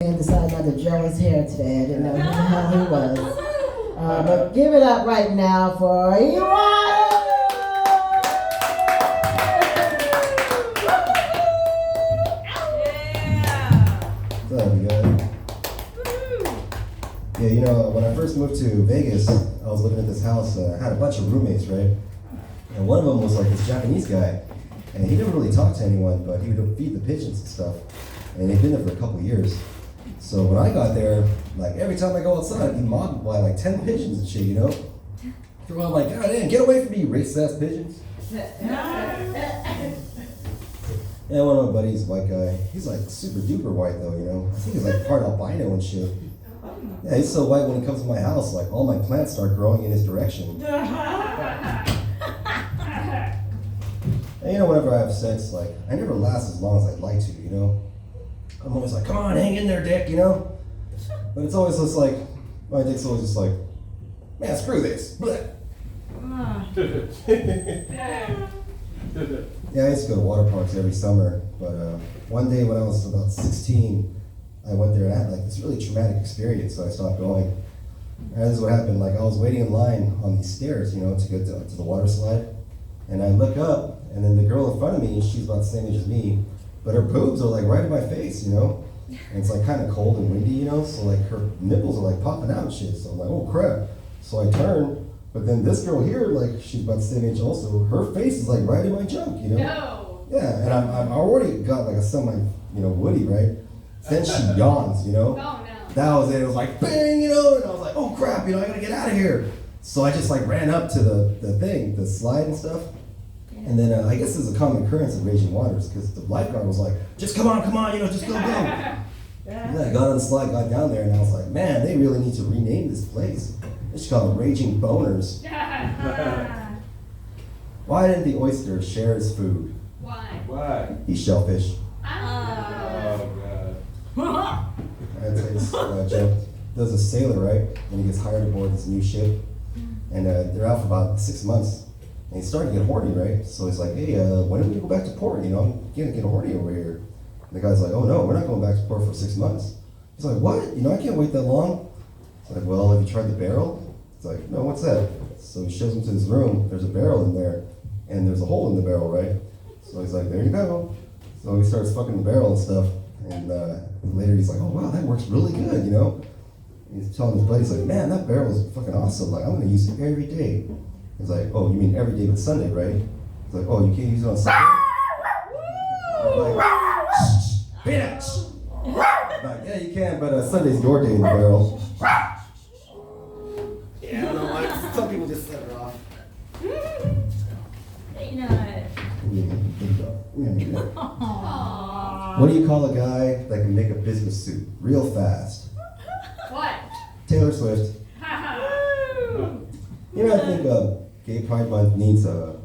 And decided not to Joe his hair today. I didn't know who the hell he was. But give it up right now for Uriah! What's up, you guys? Yeah, you know, when I first moved to Vegas, I was living at this house. I had a bunch of roommates, right? And one of them was like this Japanese guy. And he didn't really talk to anyone, but he would feed the pigeons and stuff. And he'd been there for a couple years. So when I got there, like every time I go outside, I'd be mobbed by like 10 pigeons and shit, you know? They're all like, God damn, get away from me, you racist ass pigeons. Yeah, one of my buddies, white guy, he's like super duper white though, you know? I think he's like part albino and shit. Yeah, he's so white when he comes to my house, like all my plants start growing in his direction. And you know, whenever I have sex, like, I never last as long as I'd like to, you know? I'm always like, come on, hang in there, dick, you know? But it's always just like, my dick's always just like, man, screw this. Yeah, I used to go to water parks every summer, but one day when I was about 16, I went there and I had like this really traumatic experience, so I stopped going. And this is what happened, like I was waiting in line on these stairs, you know, to get to the water slide. And I look up, and then the girl in front of me, she's about the same age as me, but her boobs are like right in my face, you know? And it's like kind of cold and windy, you know? So like her nipples are like popping out and shit. So I'm like, oh crap. So I turn, but then this girl here, like she's about the same age also, her face is like right in my junk, you know? No. Yeah, and I already got like a semi, you know, woody, right? Then she yawns, you know? Oh no. That was it. It was like bang, you know? And I was like, oh crap, you know, I gotta get out of here. So I just like ran up to the slide and stuff. And then I guess there's a common occurrence in raging waters because the lifeguard was like, just come on, you know, just go. And then I got on the slide, got down there, and I was like, man, they really need to rename this place. They should call it Raging Boners. Why didn't the oyster share his food? Why? He's shellfish. Oh. God. I'd say this joke. There's a sailor, right? And he gets hired aboard this new ship. And they're out for about 6 months. And he's starting to get horny, right? So he's like, hey, why don't we go back to port? You know, I'm gonna get horny over here. And the guy's like, oh no, we're not going back to port for 6 months. He's like, what? You know, I can't wait that long. It's like, well, have you tried the barrel? It's like, no, what's that? So he shows him to this room. There's a barrel in there, and there's a hole in the barrel, right? So he's like, there you go. So he starts fucking the barrel and stuff. And later he's like, oh wow, that works really good, you know? And he's telling his buddy, he's like, man, that barrel is fucking awesome. Like, I'm gonna use it every day. He's like, oh, you mean every day but Sunday, right? He's like, oh, you can't use it on Sunday? I'm like, shh, bitch! I'm like, yeah, you can, but Sunday's your day in the barrel. Yeah, I don't know, like, some people just set her off. What do you call a guy that can make a business suit real fast? What? Taylor Swift. You know, I think Gay Pride Month needs a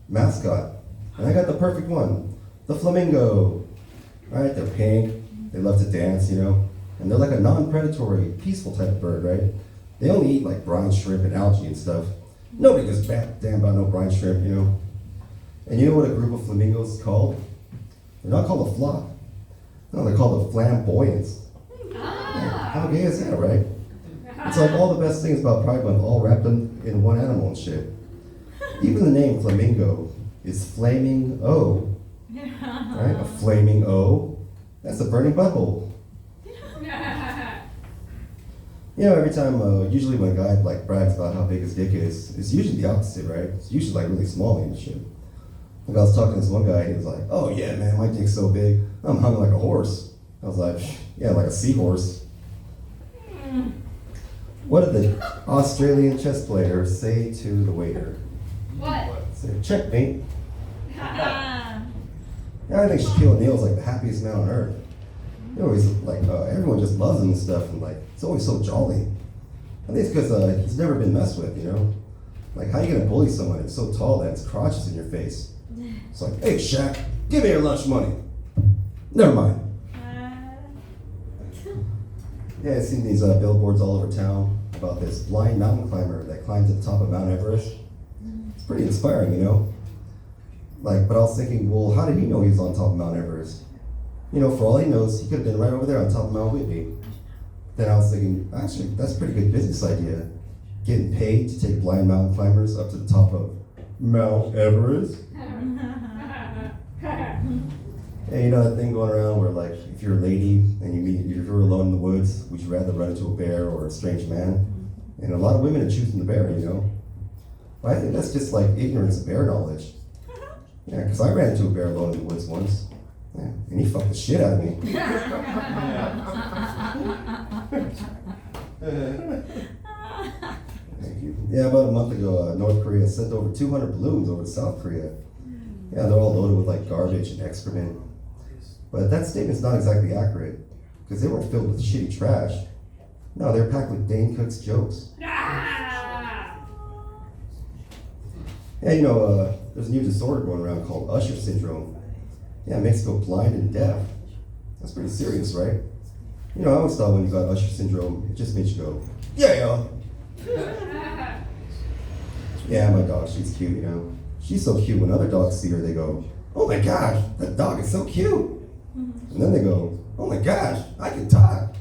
mascot. And I got the perfect one. The flamingo. Right? They're pink. They love to dance, you know? And they're like a non-predatory, peaceful type of bird, right? They only eat like brine shrimp and algae and stuff. Nobody gives a damn about no brine shrimp, you know? And you know what a group of flamingos is called? They're not called a flock. No, they're called a flamboyance. How gay is that, right? It's like all the best things about Pride Month all wrapped in one animal and shit. Even the name flamingo is flaming O. Right? A flaming O. That's a burning butthole. You know, every time, usually when a guy like brags about how big his dick is, it's usually the opposite, right? It's usually like really small and shit. Like I was talking to this one guy, he was like, oh yeah, man, my dick's so big, I'm hung like a horse. I was like, yeah, like a seahorse. What did the Australian chess player say to the waiter? What? Say, checkmate. Yeah, I think Shaquille O'Neal's like the happiest man on earth. You know, he's like, everyone just loves him and stuff, and like, it's always so jolly. I think it's because he's never been messed with, you know? Like, how are you gonna bully someone that's so tall that his crotch is in your face? It's like, hey, Shaq, give me your lunch money. Never mind. Yeah, I've seen these billboards all over town about this blind mountain climber that climbed to the top of Mount Everest. It's pretty inspiring, you know? Like, but I was thinking, well, how did he know he was on top of Mount Everest? You know, for all he knows, he could have been right over there on top of Mount Whitney. Then I was thinking, actually, that's a pretty good business idea. Getting paid to take blind mountain climbers up to the top of Mount Everest. And you know that thing going around where, like, if you're a lady and if you're alone in the woods, would you rather run into a bear or a strange man? And a lot of women are choosing the bear, you know. But I think that's just like ignorance of bear knowledge. Yeah, because I ran into a bear alone in the woods once. Yeah, and he fucked the shit out of me. Thank you. Yeah, about a month ago, North Korea sent over 200 balloons over to South Korea. Yeah, they're all loaded with like garbage and excrement. But that statement's not exactly accurate, because they weren't filled with shitty trash. No, they're packed with Dane Cook's jokes. Yeah, you know, there's a new disorder going around called Usher syndrome. Yeah, it makes you go blind and deaf. That's pretty serious, right? You know, I always thought when you got Usher syndrome, it just makes you go, yeah. Yeah, my dog, she's cute, you know. She's so cute, when other dogs see her, they go, oh my gosh, that dog is so cute. And then they go, oh my gosh, I can talk.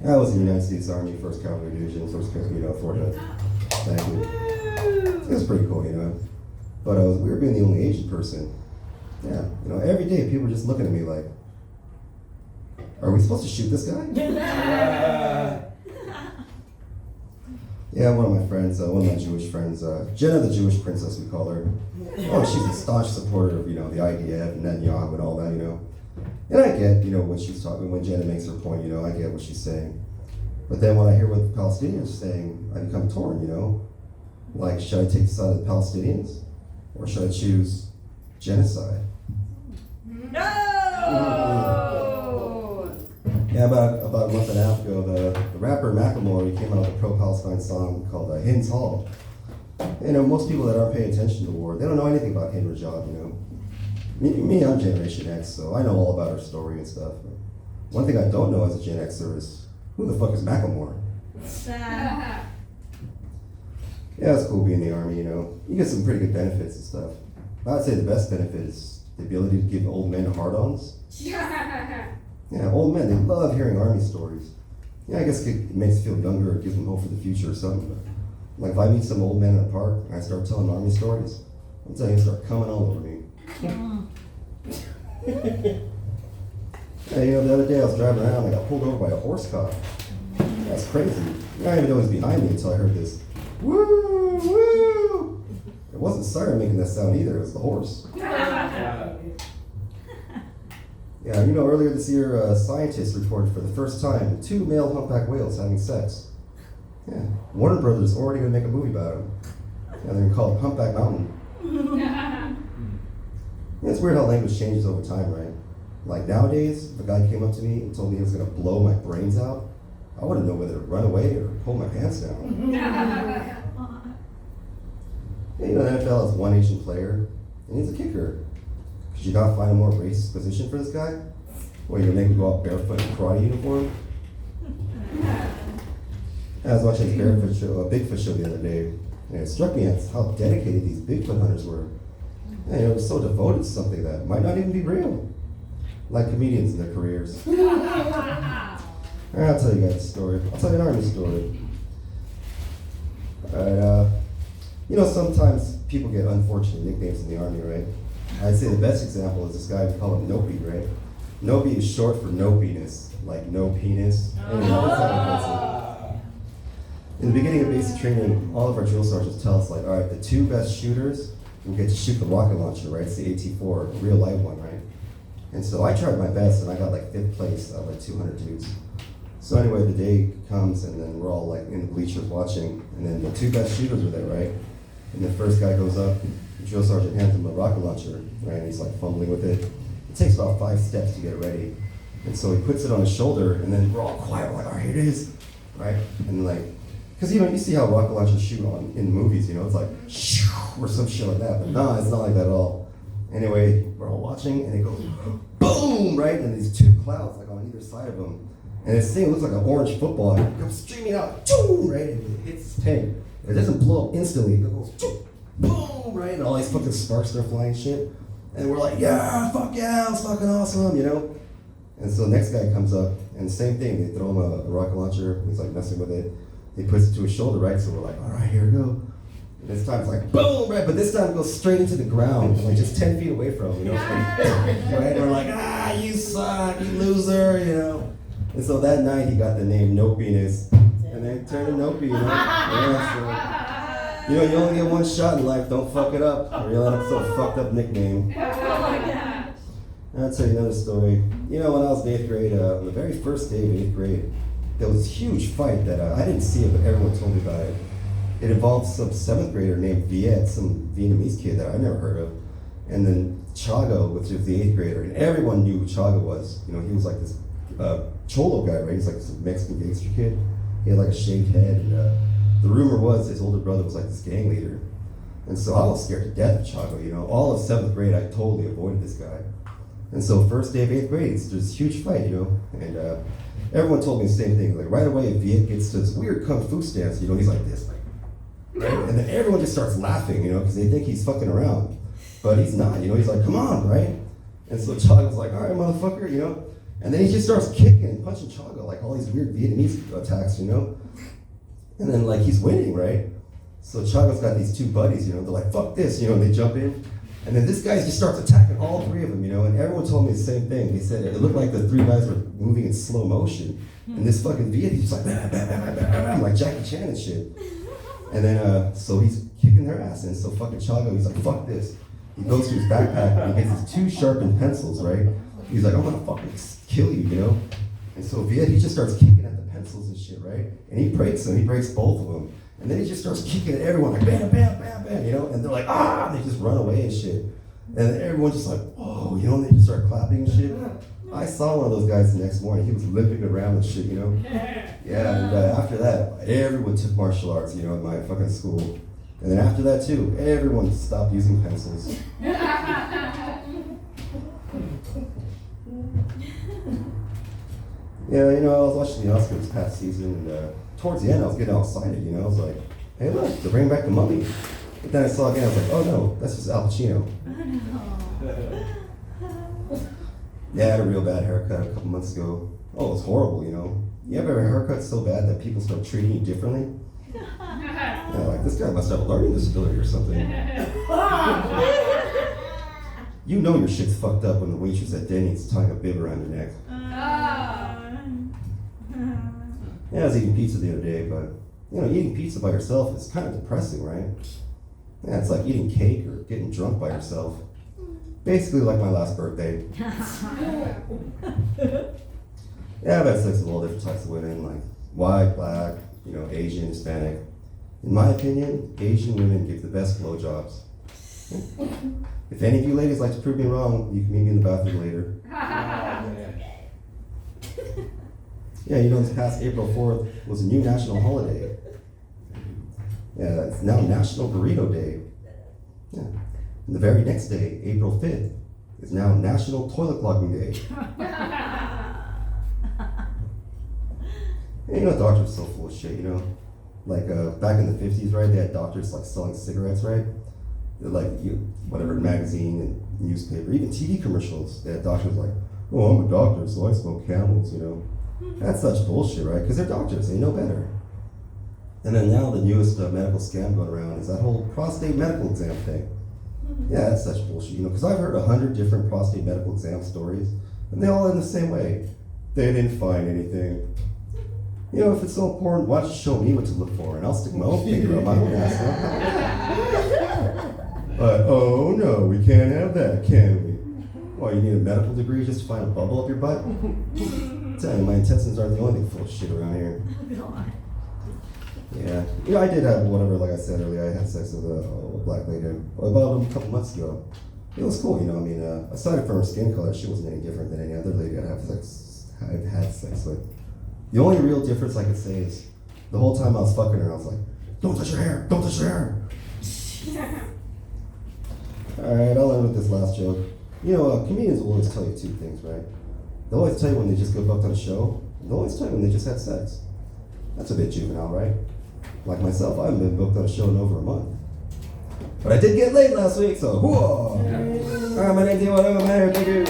I was in the United States Army, 1st Cavalry Division, 1st, Fort Hood. Thank you. It was pretty cool, you know. But we were being the only Asian person. Yeah, you know, every day people were just looking at me like, are we supposed to shoot this guy? Yeah, one of my friends, one of my Jewish friends, Jenna the Jewish princess, we call her. Oh, she's a staunch supporter of, you know, the IDF and Netanyahu and all that, you know. And I get, you know, when she's talking, when Jenna makes her point, you know, I get what she's saying. But then when I hear what the Palestinians are saying, I become torn, you know. Like, should I take the side of the Palestinians? Or should I choose genocide? No! Yeah, about a month and a half ago, the rapper Macklemore, he came out with a pro-Palestine song called Hymns Hall. You know, most people that aren't paying attention to the war, they don't know anything about Hind Rajab, you know. Me, I'm Generation X, so I know all about her story and stuff. But one thing I don't know as a Gen Xer is, who the fuck is Macklemore? Yeah, it's cool being in the Army, you know. You get some pretty good benefits and stuff. I'd say the best benefit is the ability to give old men hard-ons. Yeah, old men, they love hearing Army stories. Yeah, I guess it makes you feel younger or gives them hope for the future or something. But, like, if I meet some old man in a park and I start telling Army stories, I'm telling you, they start coming all over me. Yeah, you know, the other day I was driving around and I got pulled over by a horse cop. That's crazy. I didn't even know he was behind me until I heard this. Woo, woo! It wasn't siren making that sound either, it was the horse. Yeah, you know, earlier this year, scientists reported for the first time 2 male humpback whales having sex. Yeah, Warner Brothers already gonna make a movie about them. Yeah, they're called Humpback Mountain. Yeah, it's weird how language changes over time, right? Like nowadays, if a guy came up to me and told me he was gonna blow my brains out, I wouldn't know whether to run away or pull my pants down. Yeah, you know, the NFL has one Asian player, and he's a kicker. Could you not find a more racist position for this guy? Or you're gonna make him go out barefoot in a karate uniform? I was watching this Bigfoot show the other day, and it struck me as how dedicated these Bigfoot hunters were. And it was so devoted to something that might not even be real. Like comedians in their careers. Alright, I'll tell you guys a story. I'll tell you an Army story. Alright, you know, sometimes people get unfortunate nicknames in the Army, right? I'd say the best example is this guy, we call him Nopi, right? Nopi is short for no penis, like no penis. Anyway, that's how it puts it. In the beginning of basic training, all of our drill sergeants tell us, like, all right, the 2 best shooters will get to shoot the rocket launcher, right? It's the AT-4, a real live one, right? And so I tried my best, and I got like 5th place out of like 200 dudes. So anyway, the day comes, and then we're all like in the bleachers watching, and then the 2 best shooters are there, right? And the first guy goes up, the drill sergeant hands him a rocket launcher, right? And he's like fumbling with it. It takes about 5 steps to get it ready. And so he puts it on his shoulder, and then we're all quiet, we're like, all right, here it is, right? And like, because you know, you see how rocket launchers shoot on in movies, you know, it's like, shoo, or some shit like that, but no, it's not like that at all. Anyway, we're all watching, and it goes, boom, right? And these 2 clouds, like on either side of him. And this thing looks like an orange football, and it comes streaming out, boom, right? And it hits his tank. It doesn't blow up instantly, it goes, boom, right? And all these fucking sparks start flying shit. And we're like, yeah, fuck yeah, it's fucking awesome, you know? And so the next guy comes up, and the same thing, they throw him a rocket launcher, he's like messing with it. He puts it to his shoulder, right? So we're like, all right, here we go. And this time it's like, boom, right? But this time it goes straight into the ground, like just 10 feet away from him, you know? Right? And we're like, you suck, you loser, you know? And so that night he got the name No Penis, and then turned to Nopi, you know? Yeah, so, you know, you only get one shot in life, don't fuck it up, or you'll end up so fucked up nickname. I'll tell you another story. You know, when I was in 8th grade, on the very first day of 8th grade, there was this huge fight that I didn't see it, but everyone told me about it. It involved some 7th grader named Viet, some Vietnamese kid that I never heard of, and then Chago, which was the 8th grader, and everyone knew who Chago was. You know, he was like this cholo guy, right? He's like this Mexican gangster kid. He had like a shaved head, and the rumor was his older brother was like this gang leader. And so I was scared to death of Chago, you know. All of 7th grade, I totally avoided this guy. And so first day of 8th grade, there's this huge fight, you know, and everyone told me the same thing. Like right away, Viet gets to this weird kung fu stance, you know, he's like this, like, right? And then everyone just starts laughing, you know, because they think he's fucking around. But he's not, you know, he's like, come on, right? And so Chago's like, all right, motherfucker, you know. And then he just starts kicking and punching Chago, like all these weird Vietnamese attacks, you know. And then like he's winning, right? So Chago's got these two buddies, you know, they're like, fuck this, you know, and they jump in. And then this guy just starts attacking all three of them, you know, and everyone told me the same thing. They said it looked like the three guys were moving in slow motion. And this fucking Viet, he's just like, bam, bam, bam, bam, bam, bam, like Jackie Chan and shit. And then, so he's kicking their ass, and so fucking Chago, he's like, fuck this. He goes to his backpack, and he gets his two sharpened pencils, right? He's like, I'm gonna fucking kill you, you know? And so Viet, he just starts kicking at the pencils and shit, right? And he breaks them, he breaks both of them. And then he just starts kicking at everyone, like bam, bam, bam, bam, you know? And they're like, ah, and they just run away and shit. And everyone's just like, whoa, you know, and they just start clapping and shit. I saw one of those guys the next morning, he was limping around and shit, you know? Yeah, and after that, everyone took martial arts, you know, at my fucking school. And then after that too, everyone stopped using pencils. Yeah, you know, I was watching the Oscars this past season, and towards the end, I was getting all excited, you know? I was like, hey, look, they're bringing back the Mummy. But then I saw it again, I was like, oh no, that's just Al Pacino. Yeah, I had a real bad haircut a couple months ago. Oh, it was horrible, you know? You ever have a haircut so bad that people start treating you differently? Yeah, like, this guy must have a learning disability or something. You know your shit's fucked up when the waitress at Denny's tying a bib around your neck. Yeah, I was eating pizza the other day, but, you know, eating pizza by yourself is kind of depressing, right? Yeah, it's like eating cake or getting drunk by yourself. Basically like my last birthday. Yeah, I've had sex with all different types of women, like white, black, you know, Asian, Hispanic. In my opinion, Asian women give the best blowjobs. If any of you ladies like to prove me wrong, you can meet me in the bathroom later. Yeah, you know, this past April 4th was a new national holiday. Yeah, it's now National Burrito Day. Yeah. And the very next day, April 5th, is now National Toilet Clogging Day. And you know, doctors are so full of shit, you know? Like, back in the 50s, right, they had doctors, like, selling cigarettes, right? They're like, whatever, magazine and newspaper, even TV commercials, they had doctors like, oh, I'm a doctor, so I smoke Camels, you know? That's such bullshit, right? Because they're doctors, they know better. And then now the newest medical scam going around is that whole prostate medical exam thing. Yeah, that's such bullshit, you know, because I've heard 100 different prostate medical exam stories, and they all end the same way. They didn't find anything. You know, if it's so important, why don't you show me what to look for, and I'll stick my own finger up my own ass. But, oh no, we can't have that, can we? Well, you need a medical degree just to find a bubble up your butt? I'm telling you, my intestines aren't the only thing full of shit around here. Yeah, you know, I did have whatever, like I said earlier, I had sex with a black lady about a couple months ago. It was cool, you know, I mean, aside from her skin color, she wasn't any different than any other lady I've had sex with. The only real difference I could say is, the whole time I was fucking her, I was like, don't touch your hair, don't touch your hair. Alright, I'll end with this last joke. You know, comedians will always tell you two things, right? They'll always tell you when they just got booked on a show, and they'll always tell you when they just had sex. That's a bit juvenile, right? Like myself, I haven't been booked on a show in over a month. But I did get laid last week, so whoa. Alright, my name's Iwan. I'm here. Thank you.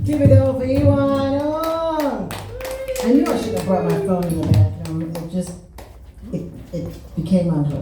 Keep it going for Ewan. Oh. I knew I should have brought my phone in the bathroom. It became unhooked.